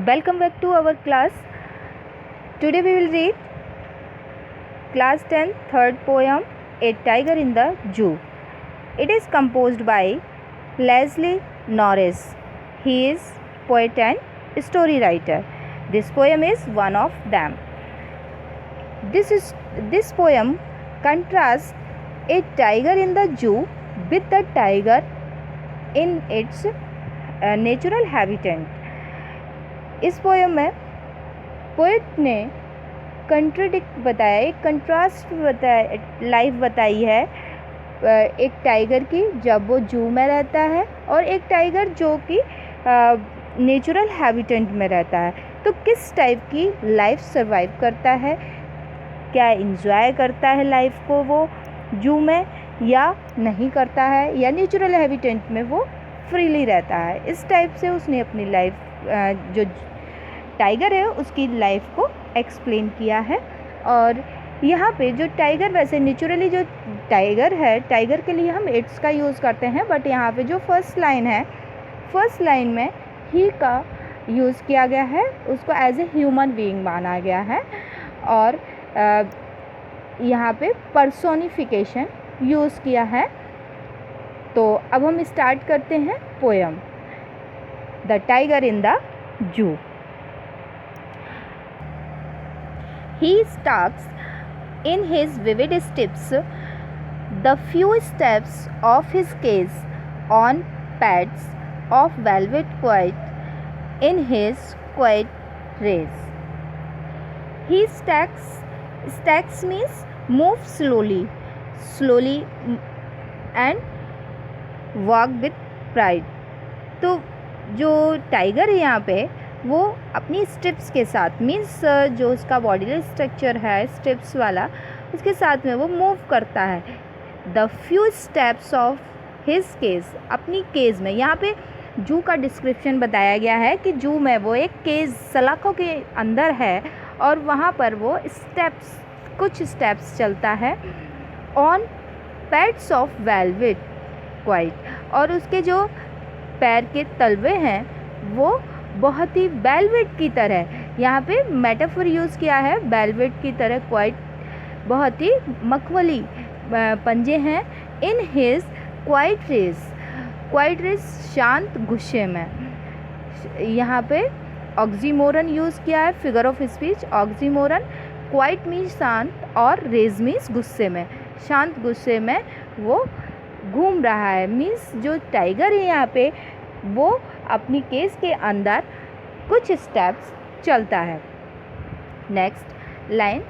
Welcome back to our class. Today we will read class 10 third poem A Tiger in the Zoo. It is composed by Leslie Norris. He is poet and story writer. This poem is one of them. This poem contrasts a tiger in the zoo with the tiger in its natural habitat. इस poem में poet ने contradict बताया, एक contrast बताया, life बताई है एक tiger की जब वो जू में रहता है और एक टाइगर जो कि नेचुरल हैबिटेट में रहता है। तो किस टाइप की लाइफ सर्वाइव करता है, क्या एंजॉय करता है लाइफ को वो जू में या नहीं करता है, या नेचुरल हैबिटेट में वो फ्रीली रहता है। इस टाइप से उसने अपनी लाइफ जो टाइगर है उसकी लाइफ को एक्सप्लेन किया है। और यहाँ पे जो टाइगर, वैसे नेचुरली जो टाइगर है, टाइगर के लिए हम इट्स का यूज़ करते हैं, बट यहाँ पे जो फर्स्ट लाइन है, फर्स्ट लाइन में ही का यूज़ किया गया है, उसको एज ए ह्यूमन बीइंग माना गया है और यहाँ पे पर्सोनिफिकेशन यूज़ किया है। तो अब हम स्टार्ट करते हैं poem the tiger in the zoo. He stalks in his vivid steps the few steps of his cage on pads of velvet quiet in his quiet race. He stacks means move slowly and walk with pride. तो जो tiger है यहाँ पे वो अपनी steps के साथ, means जो उसका बॉडी स्ट्रक्चर है स्टेप्स वाला, उसके साथ में वो मूव करता है। The few steps of his cage, अपनी केज में। यहाँ पे जू का डिस्क्रिप्शन बताया गया है कि जू में वो एक केज सलाखों के अंदर है और वहाँ पर वो कुछ स्टेप्स चलता है on pads of velvet quite, और उसके जो पैर के तलवे हैं वो बहुत ही वेलवेट की तरह, यहाँ पे मेटाफोर यूज़ किया है, वेलवेट की तरह क्वाइट, बहुत ही मखमली पंजे हैं। इन हिज क्वाइट रेस शांत गुस्से में। यहाँ पे ऑक्सीमोरन यूज़ किया है, figure of speech oxymoron. Quite means शांत और रेज मीन्स गुस्से में। शांत गुस्से में वो घूम रहा है, मीन्स जो टाइगर है यहाँ पे वो अपनी केस के अंदर कुछ स्टेप्स चलता है। Next line,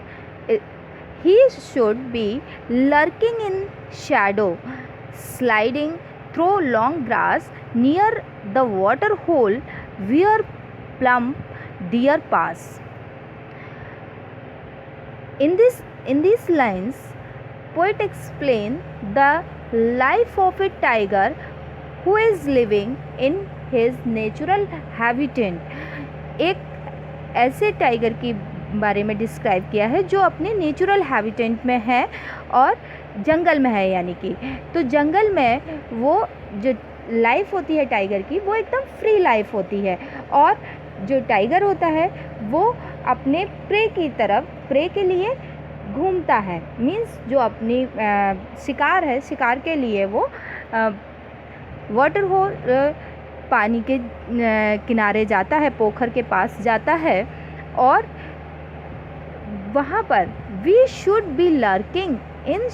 he should be lurking in shadow sliding through long grass near the water hole where plump deer pass. In these lines, poet explain the life of a tiger who is living in his natural habitat। एक ऐसे tiger की बारे में describe किया है जो अपने natural habitat में है और जंगल में है, यानी कि तो जंगल में वो जो लाइफ होती है टाइगर की वो एकदम फ्री लाइफ होती है। और जो टाइगर होता है वो अपने प्रे की तरफ, प्रे के लिए घूमता है, मीन्स जो अपनी शिकार है, शिकार के लिए वो वाटर होल, पानी के किनारे जाता है, पोखर के पास जाता है और वहाँ पर ही should be lurking in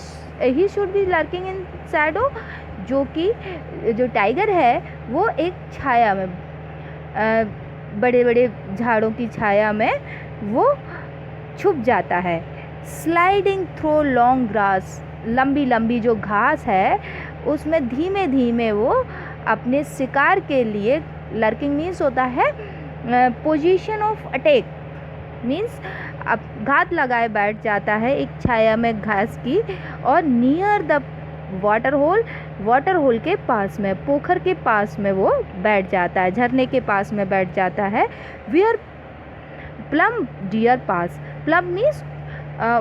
shadow, जो कि जो टाइगर है वो एक छाया में, बड़े बड़े झाड़ों की छाया में वो छुप जाता है। स्लाइडिंग थ्रू लॉन्ग ग्रास, लंबी लंबी जो घास है उसमें धीमे धीमे वो अपने शिकार के लिए, लर्किंग मीन्स होता है पोजीशन ऑफ अटैक, मीन्स अब घात लगाए बैठ जाता है एक छाया में घास की, और नियर द वाटर होल के पास में, पोखर के पास में वो बैठ जाता है, झरने के पास में बैठ जाता है। Where plump deer pass, plump means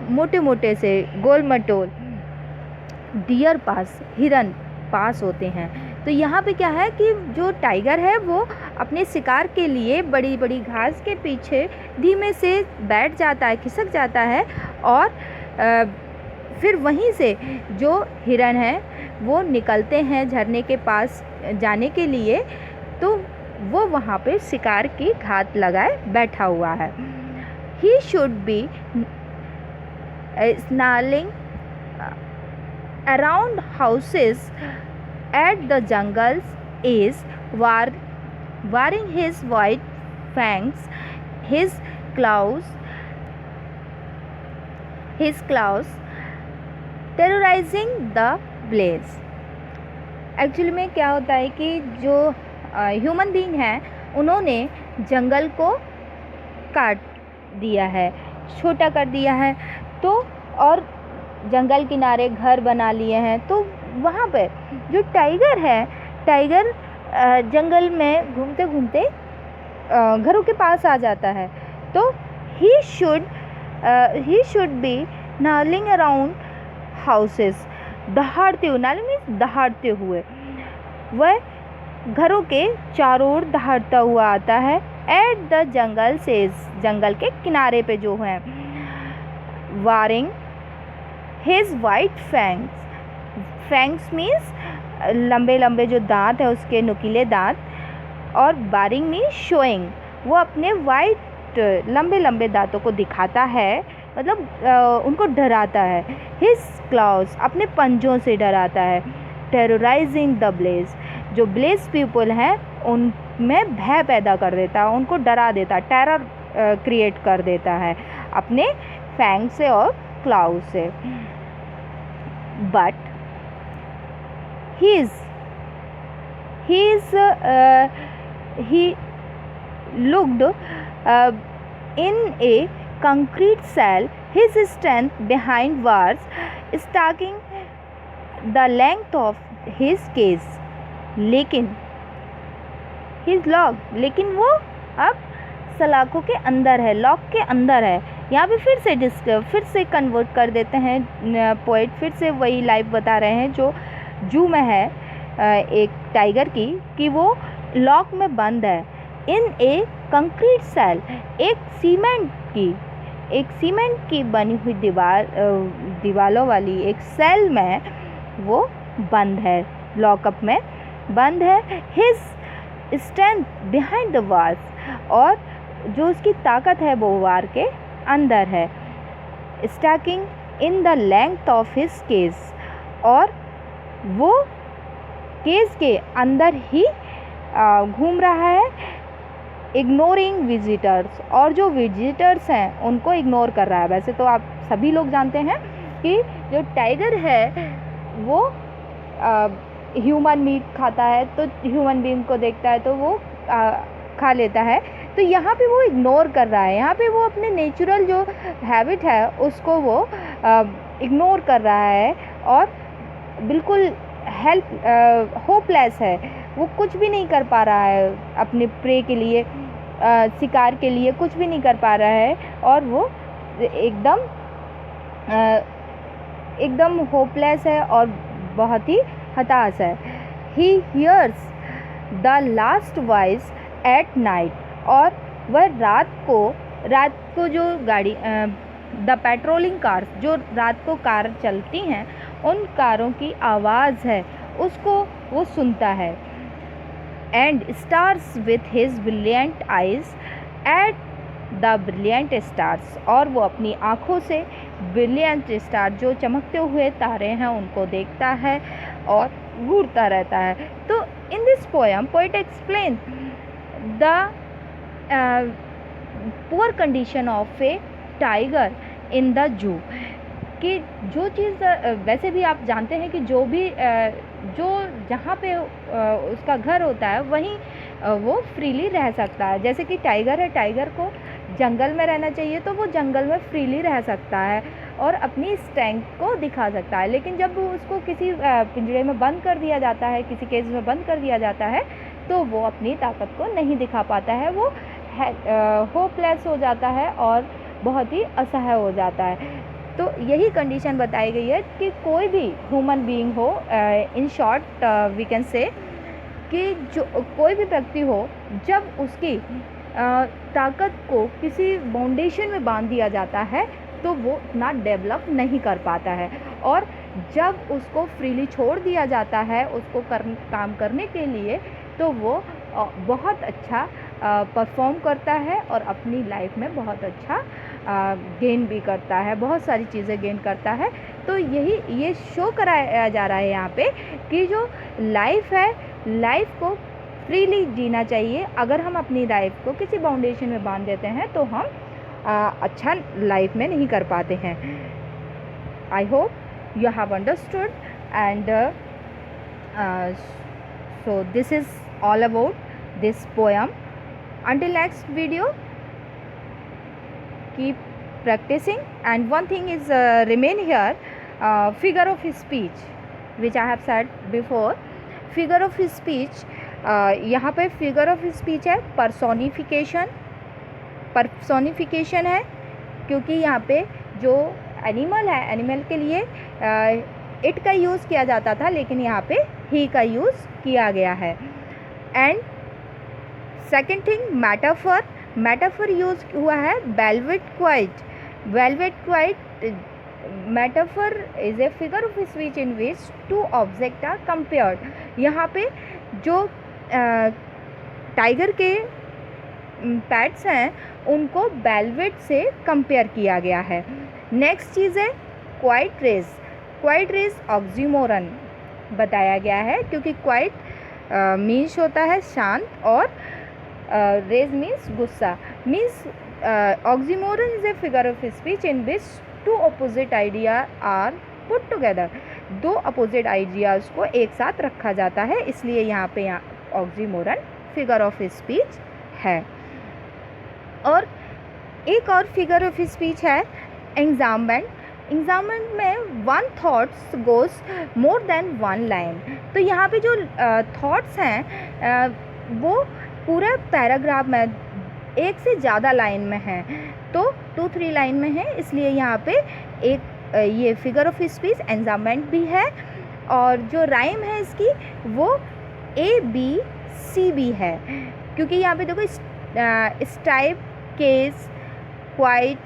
मोटे मोटे से गोल मटोल, डियर पास हिरन पास होते हैं। तो यहाँ पे क्या है कि जो टाइगर है वो अपने शिकार के लिए बड़ी बड़ी घास के पीछे धीमे से बैठ जाता है, खिसक जाता है और फिर वहीं से जो हिरन है वो निकलते हैं झरने के पास जाने के लिए, तो वो वहाँ पे शिकार की घात लगाए बैठा हुआ है। ही should B snarling around houses at the jungles is wearing his white fangs, his claws terrorizing the blaze। Actually में क्या होता है कि जो ह्यूमन बीइंग हैं उन्होंने जंगल को काट दिया है, छोटा कर दिया है, तो और जंगल किनारे घर बना लिए हैं। तो वहाँ पे जो टाइगर है, टाइगर जंगल में घूमते घूमते घरों के पास आ जाता है। तो he should be snarling around houses, दहाड़ते हुए, नालिंग मीन्स दहाड़ते हुए, वह घरों के चारों ओर दहाड़ता हुआ आता है। एट द जंगल से, जंगल के किनारे पे जो है, baring his white fangs, fangs means लंबे लंबे जो दांत है उसके नुकीले दांत, और बारिंग मीन्स शोइंग, वो अपने वाइट लंबे लंबे दांतों को दिखाता है, मतलब उनको डराता है। हिज क्लॉज, अपने पंजों से डराता है। टेरराइजिंग द ब्लेज, जो ब्लेज पीपल हैं उनमें भय पैदा कर देता है, उनको डरा देता है, टेरर क्रिएट कर देता है अपने फैंग से और क्लाउ से। But he looked in a concrete cell, his strength behind was stacking the length of his case, लेकिन his log, लेकिन वो अब सलाखों के अंदर है, लॉक के अंदर है। यहाँ पे फिर से कन्वर्ट कर देते हैं पोइट, फिर से वही लाइव बता रहे हैं जो जू में है एक टाइगर की, कि वो लॉक में बंद है। इन ए कंक्रीट सेल, एक सीमेंट की बनी हुई दीवारों वाली एक सेल में वो बंद है, लॉकअप में बंद है। His strength behind the walls, और जो उसकी ताकत है वो वार के अंदर है। Stacking in the length of his case, और वो केस के अंदर ही घूम रहा है। इग्नोरिंग विजिटर्स, और जो विजिटर्स हैं उनको इग्नोर कर रहा है। वैसे तो आप सभी लोग जानते हैं कि जो टाइगर है वो ह्यूमन मीट खाता है, तो ह्यूमन बीइंग को देखता है तो वो खा लेता है। तो यहाँ पे वो इग्नोर कर रहा है, यहाँ पे वो अपने नेचुरल जो हैबिट है उसको वो इग्नोर कर रहा है और बिल्कुल होपलेस है। वो कुछ भी नहीं कर पा रहा है अपने प्रे के लिए, शिकार के लिए कुछ भी नहीं कर पा रहा है, और वो एकदम होपलेस है और बहुत ही हताश है। He hears the last voice at night, और वह रात को जो गाड़ी द पेट्रोलिंग कार्स, जो रात को कार चलती हैं उन कारों की आवाज़ है उसको वो सुनता है। And stars with his brilliant eyes at the brilliant stars, और वो अपनी आँखों से ब्रिलियंट स्टार, जो चमकते हुए तारे हैं, उनको देखता है और घूरता रहता है। तो in this poem poet explain the poor condition of A tiger in the zoo, कि जो चीज़ वैसे भी आप जानते हैं कि जो जहाँ पे उसका घर होता है वहीं वो फ्रीली रह सकता है। जैसे कि टाइगर है, टाइगर को जंगल में रहना चाहिए तो वो जंगल में फ्रीली रह सकता है और अपनी स्ट्रेंथ को दिखा सकता है। लेकिन जब उसको किसी पिंजरे में बंद कर दिया जाता है, किसी केज में बंद कर दिया जाता है, तो वो अपनी ताकत को नहीं दिखा पाता है, वो होपलेस हो जाता है और बहुत ही असहाय हो जाता है। तो यही कंडीशन बताई गई है कि कोई भी ह्यूमन बीइंग हो, in short we can say कि जो कोई भी व्यक्ति हो, जब उसकी ताकत को किसी बाउंडेशन में बांध दिया जाता है तो वो उतना डेवलप नहीं कर पाता है, और जब उसको फ्रीली छोड़ दिया जाता है उसको काम करने के लिए, तो वो बहुत अच्छा परफॉर्म करता है और अपनी लाइफ में बहुत अच्छा गेन भी करता है, बहुत सारी चीज़ें गेन करता है। तो यही ये शो कराया जा रहा है यहाँ पे कि जो लाइफ है, लाइफ को फ्रीली जीना चाहिए। अगर हम अपनी लाइफ को किसी बाउंडेशन में बांध देते हैं तो हम अच्छा लाइफ में नहीं कर पाते हैं। I hope you have understood, and so this is all about this poem. Until next video, keep practicing, and one thing is remain here, figure of speech which I have said before. Figure of speech, यहाँ पे figure of speech है personification है, क्योंकि यहाँ पे जो animal है, animal के लिए इट का यूज़ किया जाता था, लेकिन यहाँ पे ही का यूज़ किया गया है। And second thing, metaphor use हुआ है velvet quiet. Metaphor is a figure of speech in which two object are compared. यहाँ पे जो टाइगर के पैट्स हैं उनको वेलवेट से कंपेयर किया गया है। नेक्स्ट चीज़ है क्वाइट रेज ऑक्सीमोरन बताया गया है, क्योंकि क्वाइट मीन्स होता है शांत, और रेज मीन्स गुस्सा। Means oxymoron is a figure of speech in which two opposite idea are put together. दो अपोजिट आइडियाज़ को एक साथ रखा जाता है, इसलिए यहाँ पे ऑक्सीमोरन फिगर ऑफ स्पीच है। और एक और फिगर ऑफ स्पीच है एग्जाममेंट में वन थॉट्स गोस मोर देन वन लाइन। तो यहाँ पे जो थॉट्स हैं वो पूरा पैराग्राफ में एक से ज़्यादा लाइन में हैं, तो 2-3 लाइन में है, इसलिए यहाँ पे एक ये फिगर ऑफ स्पीच एग्जाममेंट भी है। और जो राइम है इसकी वो ABCB है, क्योंकि यहाँ पे देखो stripe, cage, quiet,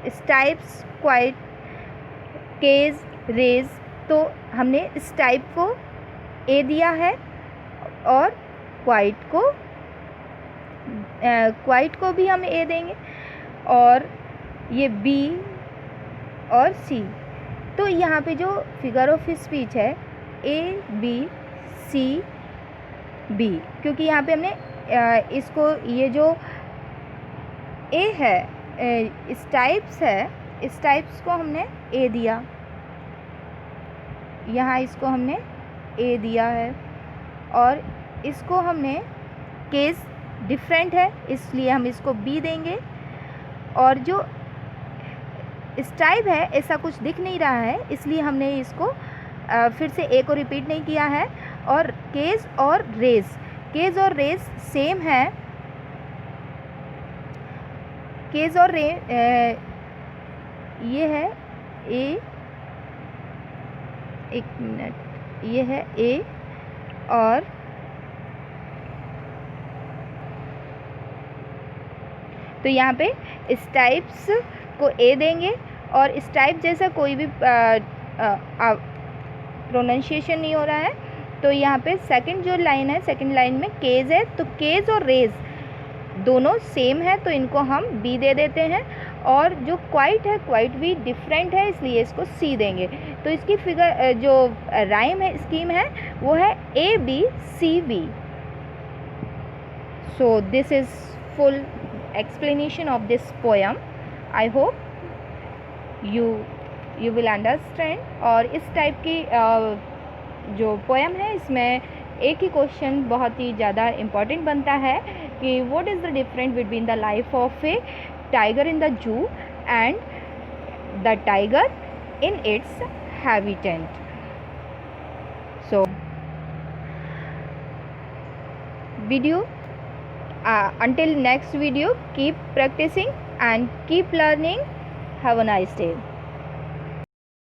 stripes, quiet, cage, rage, तो हमने स्टाइप को A दिया है और क्वाइट को भी हम A देंगे, और ये B और C। तो यहाँ पे जो फिगर ऑफ स्पीच है ABCB, क्योंकि यहाँ पे हमने इसको, ये जो A है स्टाइप्स है, स्टाइप्स को हमने A दिया, यहाँ इसको हमने A दिया है, और इसको हमने केस डिफरेंट है इसलिए हम इसको B देंगे, और जो स्टाइप है ऐसा कुछ दिख नहीं रहा है इसलिए हमने इसको फिर से A को रिपीट नहीं किया है। और केस और रेज सेम है, केस और ये है A, एक मिनट, ये है A, और तो यहाँ पे स्टाइप्स को A देंगे, और स्टाइप जैसा कोई भी प्रोनाउंसिएशन नहीं हो रहा है, तो यहाँ पे सेकंड जो लाइन है, सेकंड लाइन में केस है, तो केस और रेज दोनों सेम है तो इनको हम B दे देते हैं। और जो क्वाइट है, क्वाइट भी डिफरेंट है इसलिए इसको C देंगे। तो इसकी फिगर जो राइम है, स्कीम है, वो है ABCB। So this is full explanation of this poem. I hope you will understand। और इस टाइप की जो पोएम है इसमें एक ही क्वेश्चन बहुत ही ज़्यादा इम्पॉर्टेंट बनता है कि what is the difference between the life of A tiger in the zoo and the tiger in its habitat. So video, until next video, keep practicing and keep learning. Have a nice day.